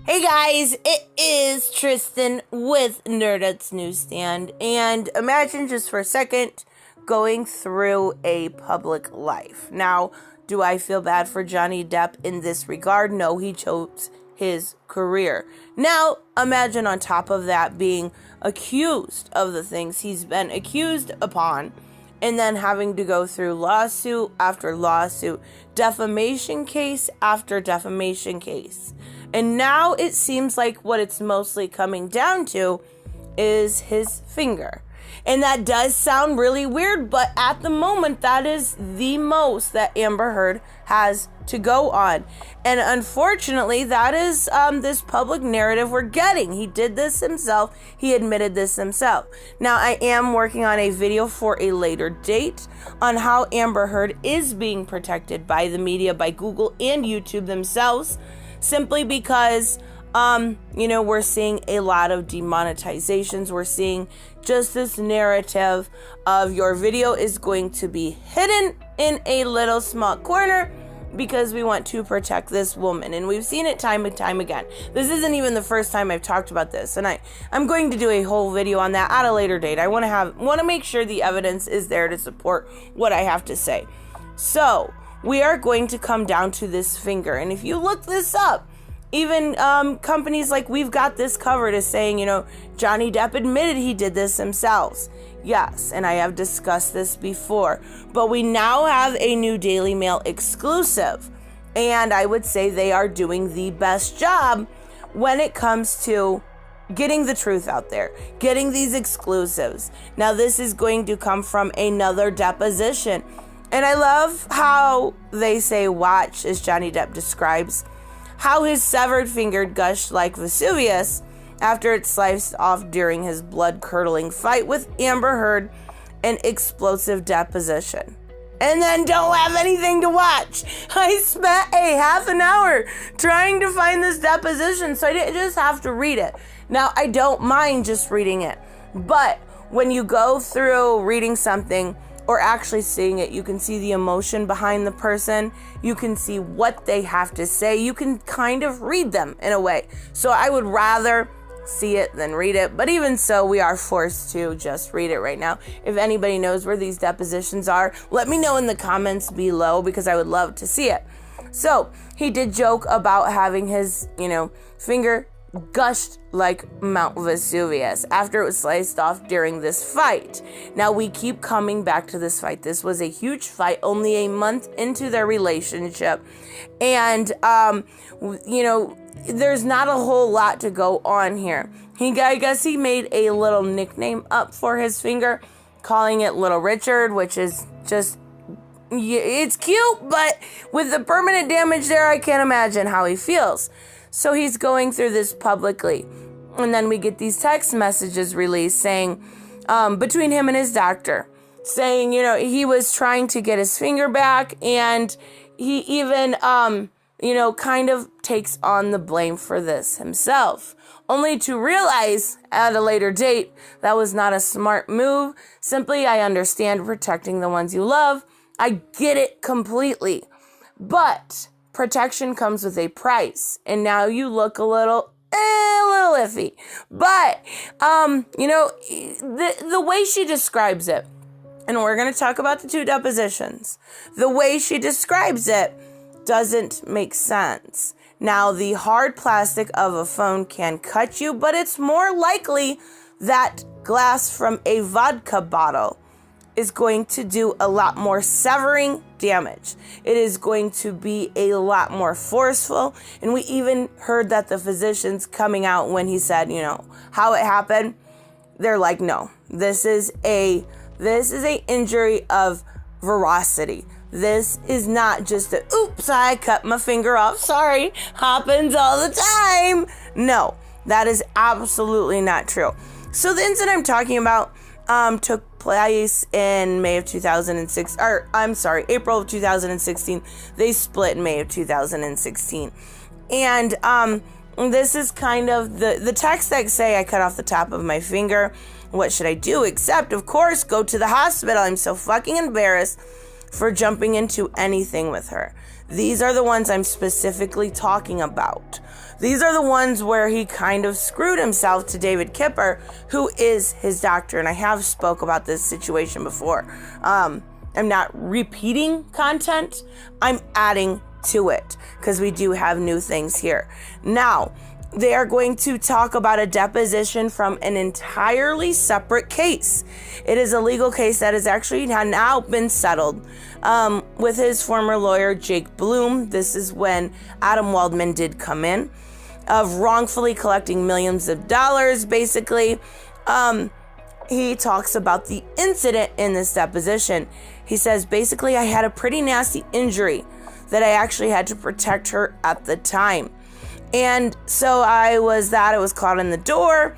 Hey guys, it is Tristan with Nerdette's NewsStand, and imagine just for a second going through a public life. Now, do I feel bad for Johnny Depp in this regard? No, he chose his career. Now, imagine on top of that being accused of the things he's been accused upon, and then having to go through lawsuit after lawsuit, defamation case after defamation case. And now it seems like what it's mostly coming down to is his finger. And that does sound really weird, but at the moment, that is the most that Amber Heard has to go on. And unfortunately, that is this public narrative we're getting. He did this himself. He admitted this himself. Now, I am working on a video for a later date on how Amber Heard is being protected by the media, by Google and YouTube themselves. Simply because, we're seeing a lot of demonetizations. We're seeing just this narrative of your video is going to be hidden in a little small corner because we want to protect this woman. And we've seen it time and time again. This isn't even the first time I've talked about this. And I'm going to do a whole video on that at a later date. I want to make sure the evidence is there to support what I have to say. So we are going to come down to this finger. And if you look this up, even companies like We've Got This Covered is saying, Johnny Depp admitted he did this himself. Yes, and I have discussed this before. But we now have a new Daily Mail exclusive. And I would say they are doing the best job when it comes to getting the truth out there, getting these exclusives. Now, this is going to come from another deposition. And I love how they say, watch, as Johnny Depp describes, how his severed finger gushed like Vesuvius after it sliced off during his blood-curdling fight with Amber Heard, an explosive deposition. And then don't have anything to watch. I spent a half an hour trying to find this deposition, so I didn't just have to read it. Now, I don't mind just reading it, but when you go through reading something or actually seeing it, you can see the emotion behind the person. You can see what they have to say. You can kind of read them in a way. So I would rather see it than read it. But even so, we are forced to just read it right now. If anybody knows where these depositions are, let me know in the comments below because I would love to see it. So he did joke about having his, finger gushed like Mount Vesuvius after it was sliced off during this fight. Now, we keep coming back to this fight. This was a huge fight only a month into their relationship. And, there's not a whole lot to go on here. I guess he made a little nickname up for his finger, calling it Little Richard, which is just, it's cute, but with the permanent damage there, I can't imagine how he feels. So he's going through this publicly. And then we get these text messages released saying, between him and his doctor, saying, he was trying to get his finger back. And he even, kind of takes on the blame for this himself. Only to realize at a later date, that was not a smart move. Simply, I understand protecting the ones you love. I get it completely. But protection comes with a price, and now you look a little iffy. But, the way she describes it, and we're going to talk about the two depositions, the way she describes it doesn't make sense. Now, the hard plastic of a phone can cut you, but it's more likely that glass from a vodka bottle is going to do a lot more severing damage. It is going to be a lot more forceful. And we even heard that the physicians coming out when he said, how it happened, they're like, no, this is a injury of veracity. This is not just oops, I cut my finger off. Sorry, happens all the time. No, that is absolutely not true. So the incident I'm talking about took place in May of 2006, April of 2016. They split in May of 2016. And this is kind of the text that say I cut off the top of my finger. What should I do? Except, of course, go to the hospital. I'm so fucking embarrassed for jumping into anything with her. These are the ones I'm specifically talking about. These are the ones where he kind of screwed himself to David Kipper, who is his doctor. And I have spoke about this situation before. I'm not repeating content. I'm adding to it because we do have new things here. Now, they are going to talk about a deposition from an entirely separate case. It is a legal case that has actually now been settled with his former lawyer, Jake Bloom. This is when Adam Waldman did come in, of wrongfully collecting millions of dollars, basically. He talks about the incident in this deposition. He says, basically, I had a pretty nasty injury that I actually had to protect her at the time. And so I was caught in the door,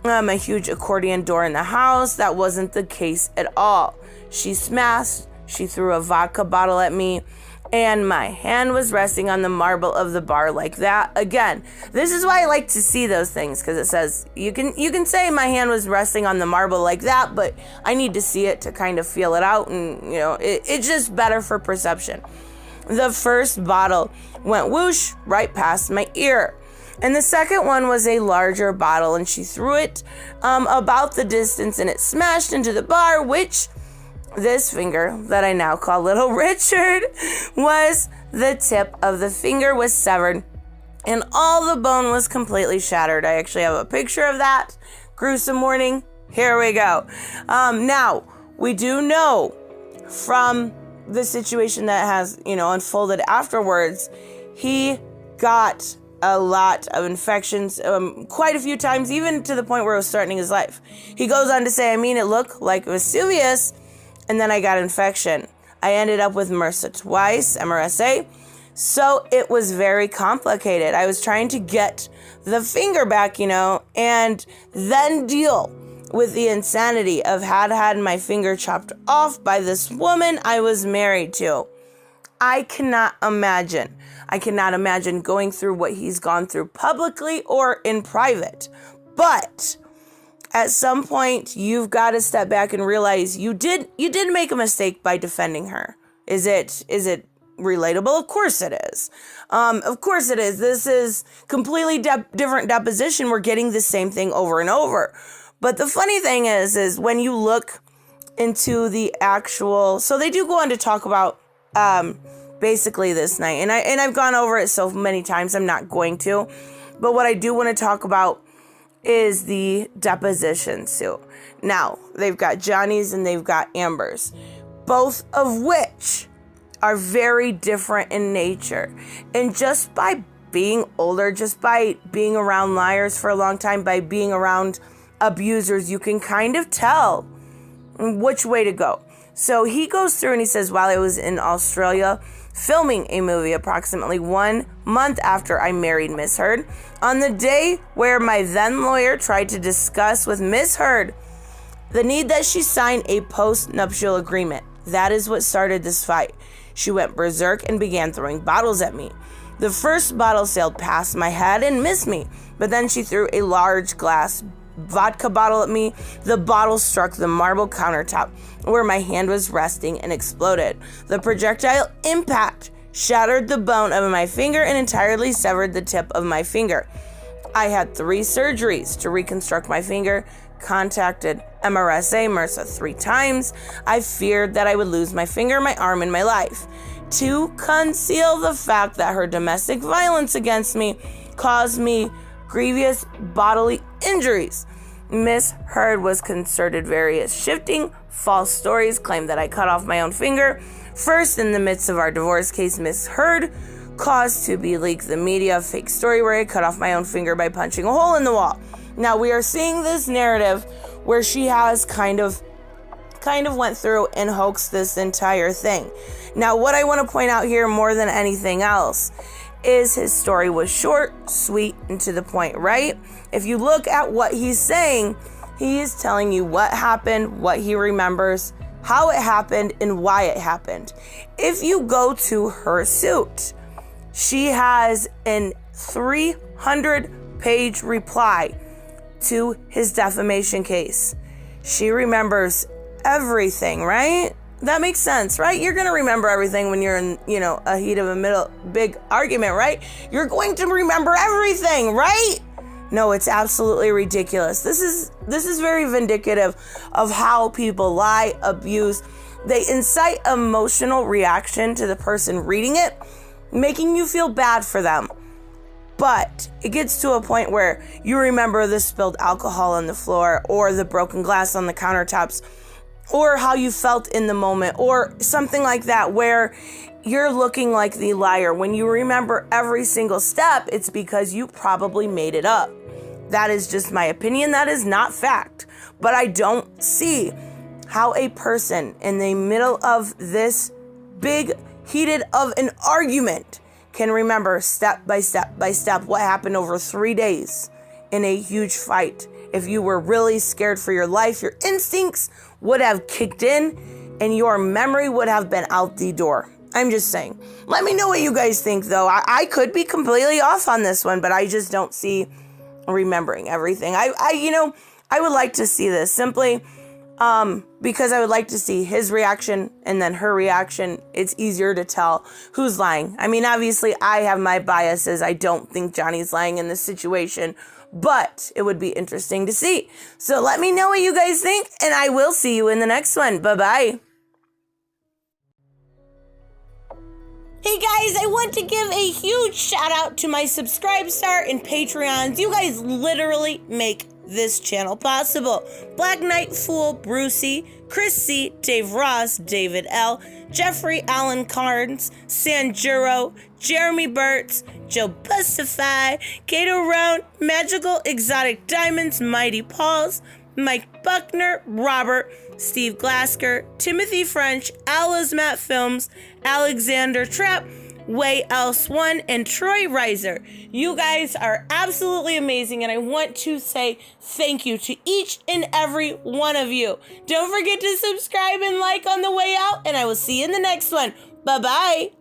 a huge accordion door in the house. That wasn't the case at all. She smashed, she threw a vodka bottle at me, and my hand was resting on the marble of the bar like that. Again, this is why I like to see those things, because it says, you can say my hand was resting on the marble like that, but I need to see it to kind of feel it out, and it's just better for perception. The first bottle went whoosh right past my ear. And the second one was a larger bottle, and she threw it about the distance, and it smashed into the bar, which this finger that I now call Little Richard was the tip of the finger was severed, and all the bone was completely shattered. I actually have a picture of that. Gruesome warning. Here we go. Now, we do know from the situation that has, unfolded afterwards, he got a lot of infections, quite a few times, even to the point where it was threatening his life. He goes on to say, it looked like Vesuvius, and then I got infection. I ended up with MRSA twice, MRSA, so it was very complicated. I was trying to get the finger back, and then deal with the insanity of had my finger chopped off by this woman I was married to. I cannot imagine going through what he's gone through publicly or in private. But at some point, you've got to step back and realize you did make a mistake by defending her. Is it relatable? Of course it is. Of course it is. This is completely different deposition. We're getting the same thing over and over. But the funny thing is when you look into the actual, so they do go on to talk about basically this night, and I've gone over it so many times, I'm not going to. But what I do want to talk about is the deposition suit. Now, they've got Johnny's and they've got Amber's, both of which are very different in nature. And just by being older, just by being around liars for a long time, by being around abusers, you can kind of tell which way to go. So he goes through and he says, while I was in Australia filming a movie approximately 1 month after I married Miss Heard, on the day where my then lawyer tried to discuss with Miss Heard the need that she sign a post-nuptial agreement. That is what started this fight. She went berserk and began throwing bottles at me. The first bottle sailed past my head and missed me, but then she threw a large glass vodka bottle at me. The bottle struck the marble countertop where my hand was resting and exploded. The projectile impact shattered the bone of my finger and entirely severed the tip of my finger. I had 3 surgeries to reconstruct my finger, contacted MRSA 3 times. I feared that I would lose my finger, my arm, and my life. To conceal the fact that her domestic violence against me caused me grievous bodily injuries. Miss Heard was concerted various shifting, false stories, claimed that I cut off my own finger. First, in the midst of our divorce case, Miss Heard caused to be leaked the media a fake story where I cut off my own finger by punching a hole in the wall. Now we are seeing this narrative where she has kind of went through and hoaxed this entire thing. Now, what I want to point out here more than anything else is his story was short, sweet, and to the point, right? If you look at what he's saying, he is telling you what happened, what he remembers, how it happened, and why it happened. If you go to her suit, she has a 300-page reply to his defamation case. She remembers everything, right? That makes sense, right? You're going to remember everything when you're in, a heat of a big argument, right? You're going to remember everything, right? No, it's absolutely ridiculous. This is very vindicative of how people lie, abuse. They incite emotional reaction to the person reading it, making you feel bad for them. But it gets to a point where you remember the spilled alcohol on the floor or the broken glass on the countertops or how you felt in the moment or something like that where you're looking like the liar. When you remember every single step, it's because you probably made it up. That is just my opinion. That is not fact. But I don't see how a person in the middle of this big heated of an argument can remember step by step by step what happened over 3 days in a huge fight. If you were really scared for your life, your instincts would have kicked in and your memory would have been out the door. I'm just saying. Let me know what you guys think, though. I could be completely off on this one, but I just don't see remembering everything. I would like to see this simply because I would like to see his reaction and then her reaction. It's easier to tell who's lying. I mean, obviously, I have my biases. I don't think Johnny's lying in this situation, but it would be interesting to see. So let me know what you guys think, and I will see you in the next one. Bye-bye. Hey guys, I want to give a huge shout out to my Subscribestar and Patreons. You guys literally make this channel possible. Black Knight Fool, Brucey, Chris C, Dave Ross, David L, Jeffrey Allen Carnes, Sanjuro, Jeremy Burtz, Joe Bustify, Kato Round, Magical Exotic Diamonds, Mighty Pauls, Mike Buckner, Robert, Steve Glasker, Timothy French, Alice Matt Films, Alexander Trapp, Way Else One, and Troy Reiser. You guys are absolutely amazing, and I want to say thank you to each and every one of you. Don't forget to subscribe and like on the way out, and I will see you in the next one. Bye-bye.